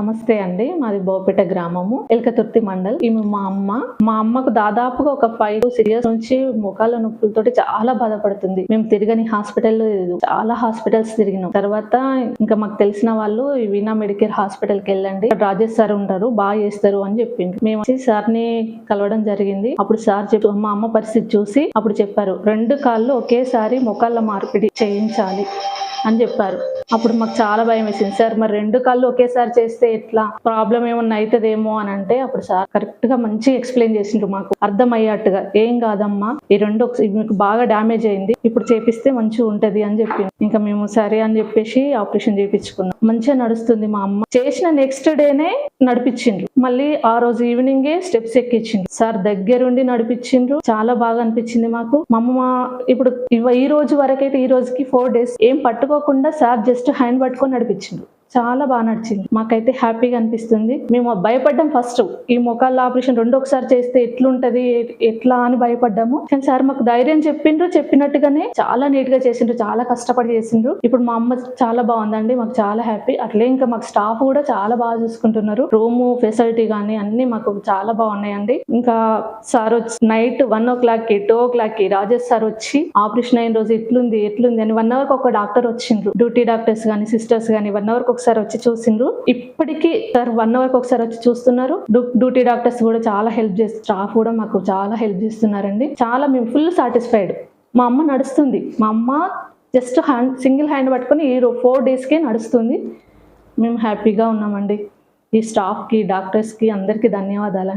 నమస్తే అండి. మాది బోపేట గ్రామము, ఎల్కతుర్తి మండల్. ఈమె మా అమ్మ. మా అమ్మకు దాదాపుగా ఒక 5 to 6 years నుంచి మోకాళ్ళ నొప్పులతోటి చాలా బాధపడుతుంది. మేము తిరగని హాస్పిటల్ లేదు, చాలా హాస్పిటల్స్ తిరిగినాం. తర్వాత ఇంకా మాకు తెలిసిన వాళ్ళు వీణా మెడికేర్ హాస్పిటల్ కి వెళ్ళండి, రాజేష్ సార్ ఉంటారు, బాగా చేస్తారు అని చెప్పింది. మేము వచ్చి సార్ ని కలవడం జరిగింది. అప్పుడు సార్ మా అమ్మ పరిస్థితి చూసి అప్పుడు చెప్పారు, 2 కాళ్ళు ఒకేసారి మోకాళ్ళ మార్పిడి చేయించాలి అని చెప్పారు. అప్పుడు మాకు చాలా భయం వేసింది. సార్ మరి 2 కాళ్ళు ఒకేసారి చేస్తే ఎట్లా, ప్రాబ్లం ఏమన్నా అవుతుందేమో అని అంటే అప్పుడు సార్ కరెక్ట్ గా మంచిగా ఎక్స్ప్లెయిన్ చేసిండ్రు, మాకు అర్థమయ్యేట్టుగా. ఏం కాదమ్మా, ఈ 2 మీకు బాగా డ్యామేజ్ అయింది, ఇప్పుడు చేపిస్తే మంచిగా ఉంటది అని చెప్పింది. ఇంకా మేము సరే అని చెప్పేసి ఆపరేషన్ చేయించుకున్నాం. మంచిగా నడుస్తుంది మా అమ్మ. చేసిన నెక్స్ట్ డేనే నడిపించిండ్రు. మళ్ళీ ఆ రోజు ఈవినింగే స్టెప్స్ ఎక్కించిండ్రు. సార్ దగ్గరుండి నడిపించిండ్రు. చాలా బాగా అనిపించింది మాకు. మా అమ్మ ఇప్పుడు ఈ రోజు వరకైతే, ఈ రోజుకి 4 days ఏం పట్టుకోకుండా సార్ జస్ట్ హ్యాండ్ పట్టుకొని నడిపించిండ్రు. చాలా బాగా నడిచింది. మాకైతే హ్యాపీగా అనిపిస్తుంది. మేము భయపడ్డాం ఫస్ట్, ఈ మోకాళ్ళ ఆపరేషన్ 2 ఒకసారి చేస్తే ఎట్లుంటది ఎట్లా అని భయపడ్డాము. కానీ సార్ మాకు ధైర్యం చెప్పిండ్రు, చెప్పినట్టుగానే చాలా నీట్ గా చేసిండ్రు, చాలా కష్టపడి చేసిండ్రు. ఇప్పుడు మా అమ్మ చాలా బాగుందండి, మాకు చాలా హ్యాపీ. అట్లే ఇంకా మాకు స్టాఫ్ కూడా చాలా బాగా చూసుకుంటున్నారు. రూము ఫెసిలిటీ కానీ అన్ని మాకు చాలా బాగున్నాయండి. ఇంకా సార్ వచ్చి నైట్ 1 o'clock కి 2 o'clock కి రాజేష్ సార్ వచ్చి ఆపరేషన్ అయిన రోజు ఎట్లుంది అని 1 hour కి ఒక డాక్టర్ వచ్చిండ్రు. డ్యూటీ డాక్టర్స్ కానీ సిస్టర్స్ కానీ 1 hour కి ఒకసారి వచ్చి చూసిండ్రు. ఇప్పటికీ సార్ 1 hour కి ఒకసారి వచ్చి చూస్తున్నారు. డ్యూటీ డాక్టర్స్ కూడా చాలా హెల్ప్ చేస్తారు, స్టాఫ్ కూడా మాకు చాలా హెల్ప్ చేస్తున్నారండి. చాలా మేము ఫుల్ సాటిస్ఫైడ్. మా అమ్మ నడుస్తుంది. మా అమ్మ జస్ట్ సింగిల్ హ్యాండ్ పట్టుకొని ఈ 4 days కే నడుస్తుంది. మేము హ్యాపీగా ఉన్నామండి. ఈ స్టాఫ్కి డాక్టర్స్కి అందరికీ ధన్యవాదాలు.